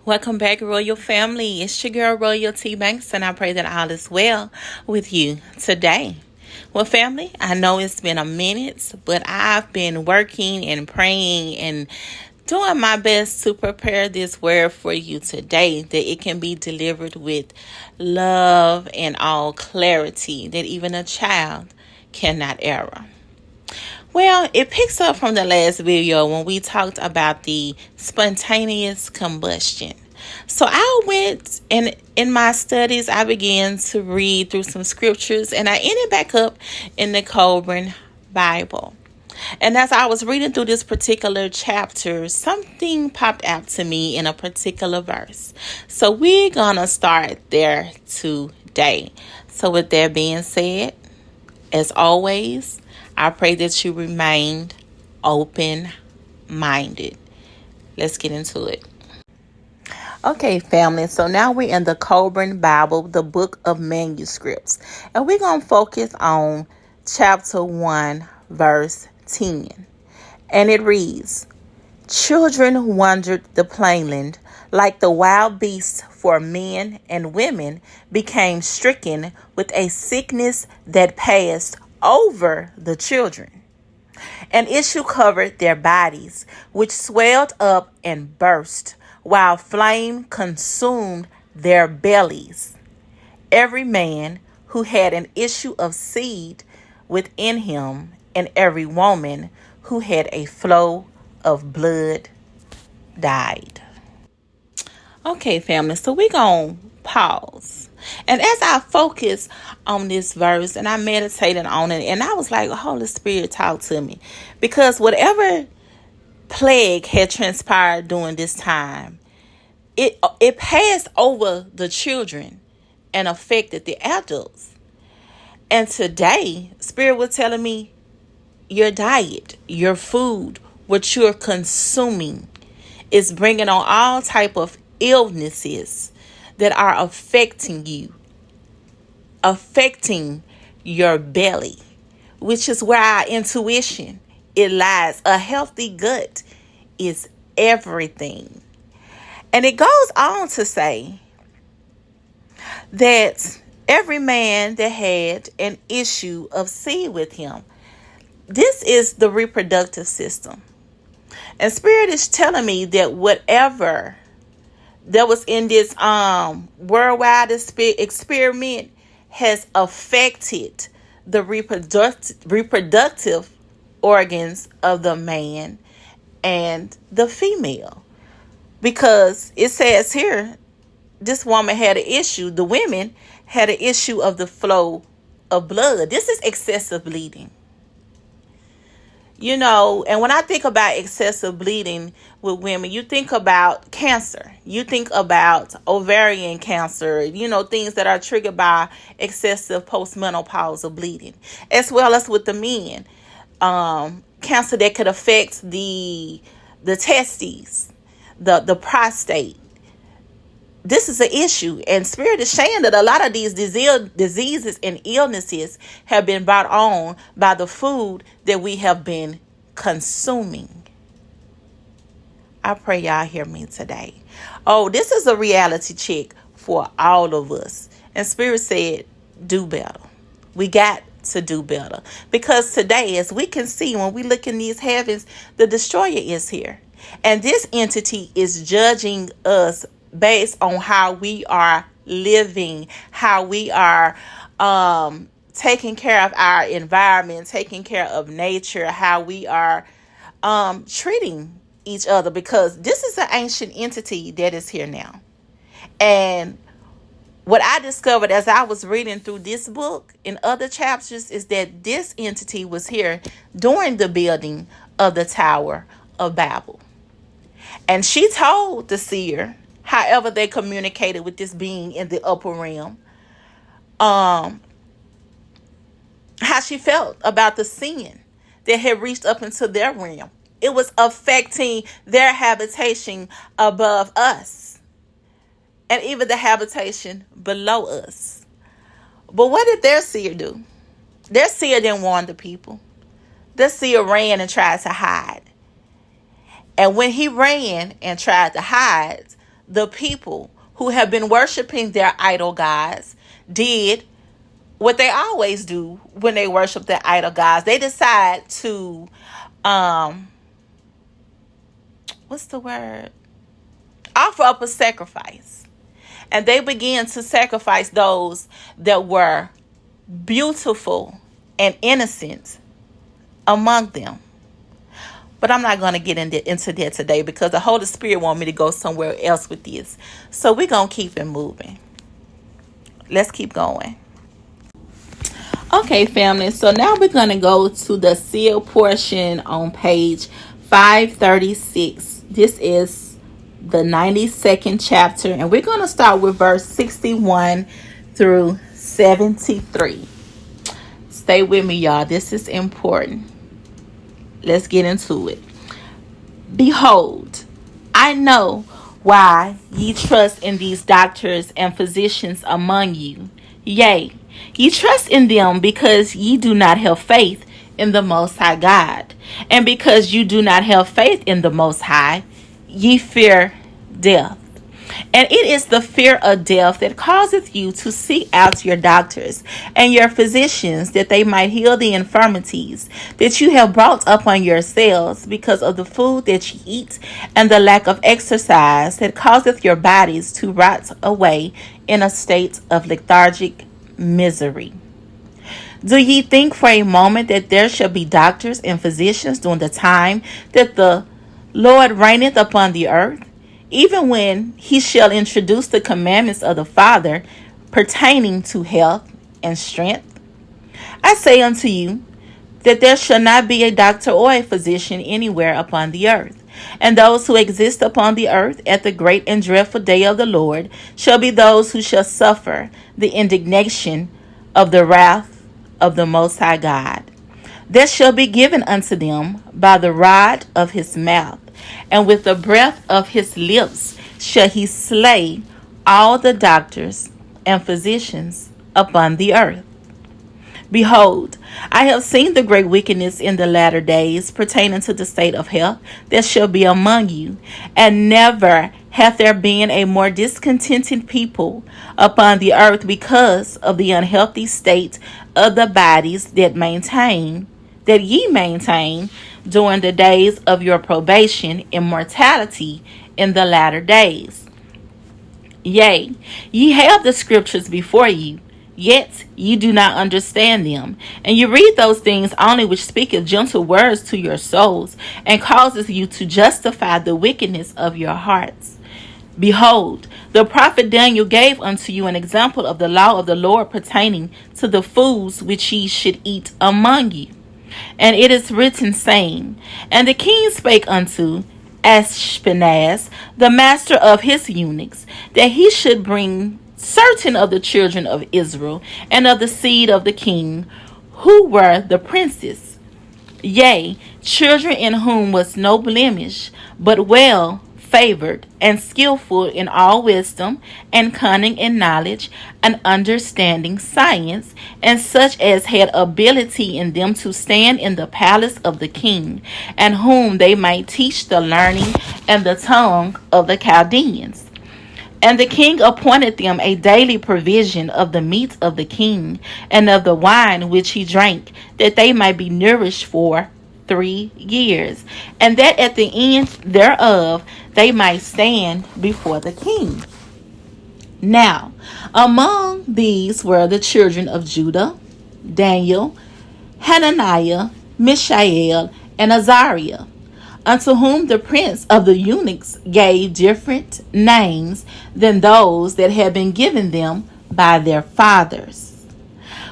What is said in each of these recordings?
Welcome back, Royal Family. It's your girl, Royalty Banks, and I pray that all is well with you today. Well, family, I know it's been a minute, but I've been working and praying and doing my best to prepare this word for you today, that it can be delivered with love and all clarity, that even a child cannot err. Well, it picks up from the last video when we talked about the spontaneous combustion. So I went and in my studies, I began to read through some scriptures, and I ended back up in the Coburn Bible. And as I was reading through this particular chapter, something popped out to me in a particular verse. So we're going to start there today. So with that being said, as always, I pray that you remain open-minded. Let's get into it. Okay, family, so now we're in the Coburn Bible, the book of manuscripts. And we're going to focus on chapter 1, verse 10. And it reads, "Children wandered the plainland like the wild beasts, for men and women became stricken with a sickness that passed over the children. An issue covered their bodies, which swelled up and burst, while flame consumed their bellies. Every man who had an issue of seed within him, and every woman who had a flow of blood died." Okay, family, so we're going to pause. And as I focus on this verse and I meditated on it, and I was like, Holy Spirit, talk to me. Because whatever plague had transpired during this time, it passed over the children and affected the adults. And today, Spirit was telling me, your diet, your food, what you're consuming is bringing on all type of illnesses that are affecting you, affecting your belly, which is where our intuition, it lies. A healthy gut is everything. And it goes on to say that every man that had an issue of seed with him, this is the reproductive system. And Spirit is telling me that whatever that was in this worldwide experiment has affected the reproductive organs of the man and the female. Because it says here, this woman had an issue. The women had an issue of the flow of blood. This is excessive bleeding. You know, and when I think about excessive bleeding with women, you think about cancer. You think about ovarian cancer, you know, things that are triggered by excessive postmenopausal bleeding, as well as with the men. Cancer that could affect the testes, the prostate. This is an issue, and Spirit is saying that a lot of these diseases and illnesses have been brought on by the food that we have been consuming. I pray y'all hear me today. Oh, this is a reality check for all of us. And Spirit said, do better. We got to do better. Because today, as we can see, when we look in these heavens, the destroyer is here. And this entity is judging us based on how we are living, how we are taking care of our environment, taking care of nature, how we are treating each other, because this is an ancient entity that is here now. And what I discovered as I was reading through this book in other chapters is that this entity was here during the building of the Tower of Babel. And she told the seer, however they communicated with this being in the upper realm, how she felt about the sin that had reached up into their realm. It was affecting their habitation above us, and even the habitation below us. But what did their seer do? Their seer didn't warn the people. Their seer ran and tried to hide. And when he ran and tried to hide, the people who have been worshiping their idol gods did what they always do when they worship their idol gods. They decide to, what's the word? Offer up a sacrifice. And they began to sacrifice those that were beautiful and innocent among them. But I'm not going to get into that today because the Holy Spirit wants me to go somewhere else with this. So we're going to keep it moving. Let's keep going. Okay, family. So now we're going to go to the seal portion on page 536. This is the 92nd chapter. And we're going to start with verse 61 through 73. Stay with me, y'all. This is important. Let's get into it. Behold, I know why ye trust in these doctors and physicians among you. Yea, ye trust in them because ye do not have faith in the Most High God. And because you do not have faith in the Most High, ye fear death. And it is the fear of death that causeth you to seek out your doctors and your physicians, that they might heal the infirmities that you have brought upon yourselves because of the food that ye eat and the lack of exercise that causeth your bodies to rot away in a state of lethargic misery. Do ye think for a moment that there shall be doctors and physicians during the time that the Lord reigneth upon the earth? Even when he shall introduce the commandments of the Father pertaining to health and strength? I say unto you that there shall not be a doctor or a physician anywhere upon the earth. And those who exist upon the earth at the great and dreadful day of the Lord shall be those who shall suffer the indignation of the wrath of the Most High God, that shall be given unto them by the rod of his mouth. And with the breath of his lips shall he slay all the doctors and physicians upon the earth. Behold, I have seen the great wickedness in the latter days pertaining to the state of health that shall be among you, and never hath there been a more discontented people upon the earth because of the unhealthy state of the bodies that ye maintain during the days of your probation in mortality in the latter days. Yea, ye have the scriptures before you, yet ye do not understand them. And you read those things only which speaketh gentle words to your souls, and causes you to justify the wickedness of your hearts. Behold, the prophet Daniel gave unto you an example of the law of the Lord pertaining to the foods which ye should eat among you. And it is written, saying, And the king spake unto Ashpenaz, the master of his eunuchs, that he should bring certain of the children of Israel, and of the seed of the king, who were the princes, yea, children in whom was no blemish, but well favored and skillful in all wisdom and cunning in knowledge and understanding science, and such as had ability in them to stand in the palace of the king, and whom they might teach the learning and the tongue of the Chaldeans. And the king appointed them a daily provision of the meat of the king and of the wine which he drank, that they might be nourished for 3 years, and that at the end thereof they might stand before the king. Now, among these were the children of Judah, Daniel, Hananiah, Mishael, and Azariah, unto whom the prince of the eunuchs gave different names than those that had been given them by their fathers.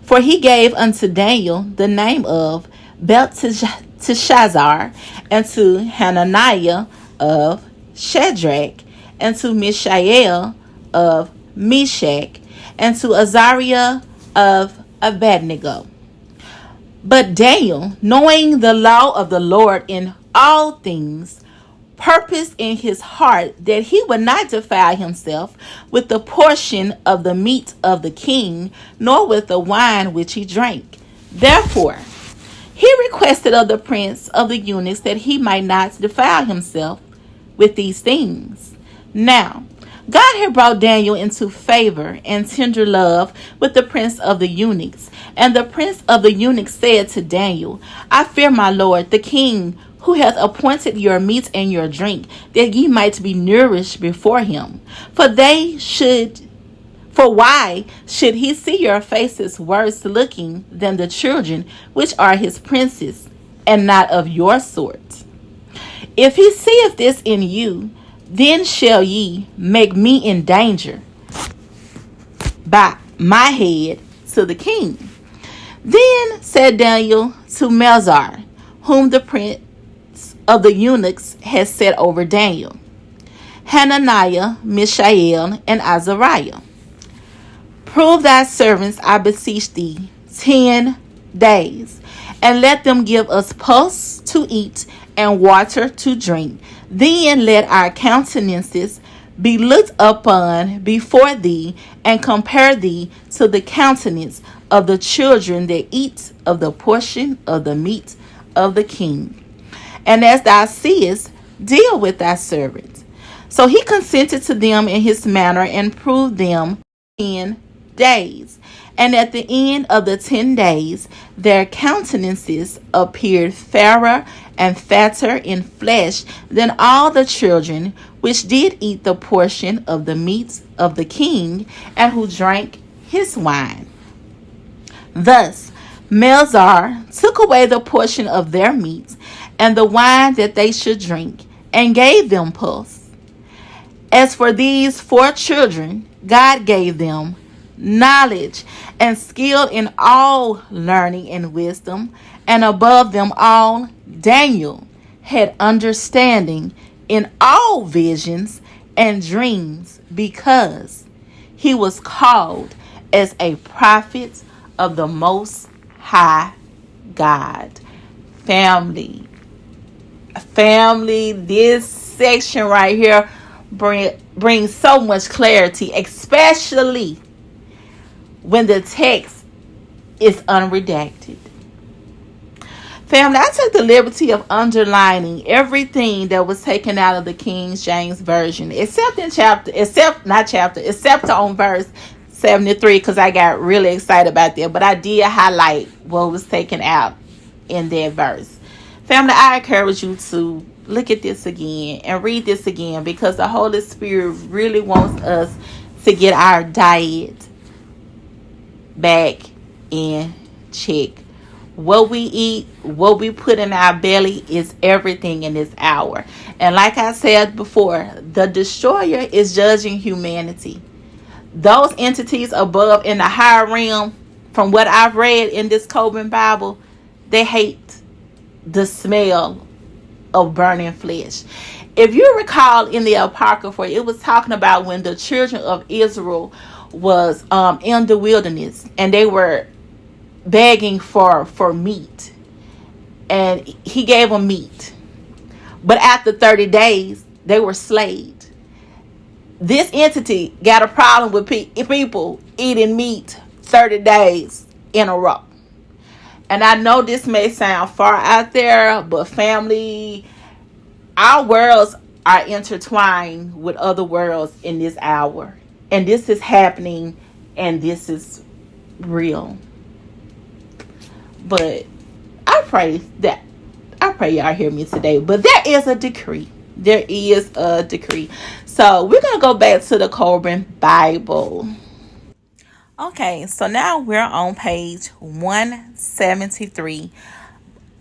For he gave unto Daniel the name of Belteshazzar, and to Hananiah of Shadrach, and to Mishael of Meshach, and to Azariah of Abednego. But Daniel, knowing the law of the Lord in all things, purposed in his heart that he would not defile himself with the portion of the meat of the king, nor with the wine which he drank. Therefore, he requested of the prince of the eunuchs that he might not defile himself with these things. Now, God had brought Daniel into favor and tender love with the prince of the eunuchs. And the prince of the eunuchs said to Daniel, I fear my lord, the king, who hath appointed your meat and your drink, that ye might be nourished before him. For why should he see your faces worse looking than the children which are his princes, and not of your sort? If he seeth this in you, then shall ye make me in danger by my head to the king. Then said Daniel to Melzar, whom the prince of the eunuchs had set over Daniel, Hananiah, Mishael, and Azariah, prove thy servants, I beseech thee, 10 days, and let them give us pulse to eat and water to drink. Then let our countenances be looked upon before thee, and compare thee to the countenance of the children that eat of the portion of the meat of the king. And as thou seest, deal with thy servants. So he consented to them in his manner, and proved them 10 days. And at the end of the 10 days, their countenances appeared fairer and fatter in flesh than all the children which did eat the portion of the meat of the king, and who drank his wine. Thus Melzar took away the portion of their meat and the wine that they should drink, and gave them pulse. As for these 4 children, God gave them knowledge and skill in all learning and wisdom, and above them all, Daniel had understanding in all visions and dreams, because he was called as a prophet of the Most High God. Family, this section right here brings so much clarity, especially when the text is unredacted. Family, I took the liberty of underlining everything that was taken out of the King James Version, except on verse 73, because I got really excited about that. But I did highlight what was taken out in that verse. Family, I encourage you to look at this again and read this again, because the Holy Spirit really wants us to get our diet back in check. What we eat, what we put in our belly is everything in this hour. And like I said before, the destroyer is judging humanity. Those entities above in the higher realm, from what I've read in this Coben Bible, they hate the smell of burning flesh. If you recall in the Apocrypha, it was talking about when the children of Israel was in the wilderness, and they were begging for meat, and he gave them meat, but after 30 days they were slayed. This entity got a problem with people eating meat 30 days in a row. And I know this may sound far out there, but family, our worlds are intertwined with other worlds in this hour. And this is happening, and this is real. But I pray y'all hear me today. But there is a decree. There is a decree. So we're going to go back to the Coben Bible. Okay, so now we're on page 173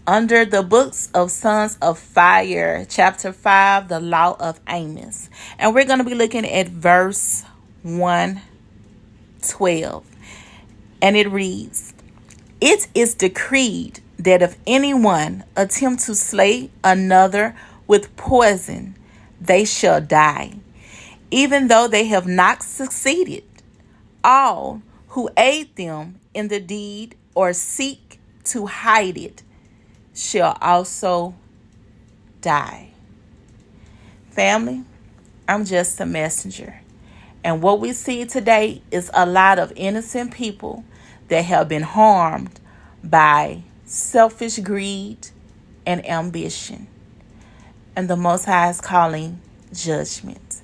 under the books of Sons of Fire, chapter 5, the Law of Amos. And we're going to be looking at verse 112. And it reads, It is decreed that if anyone attempt to slay another with poison, they shall die, even though they have not succeeded. All who aid them in the deed or seek to hide it shall also die. Family, I'm just a messenger. And what we see today is a lot of innocent people that have been harmed by selfish greed and ambition. And the Most High is calling judgment.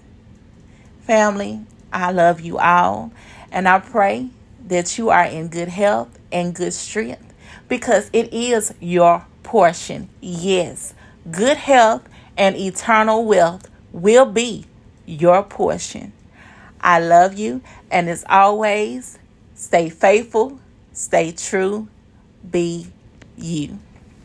Family, I love you all, and I pray that you are in good health and good strength because it is your portion. Yes, good health and eternal wealth will be your portion. I love you, and as always, stay faithful, stay true, be you.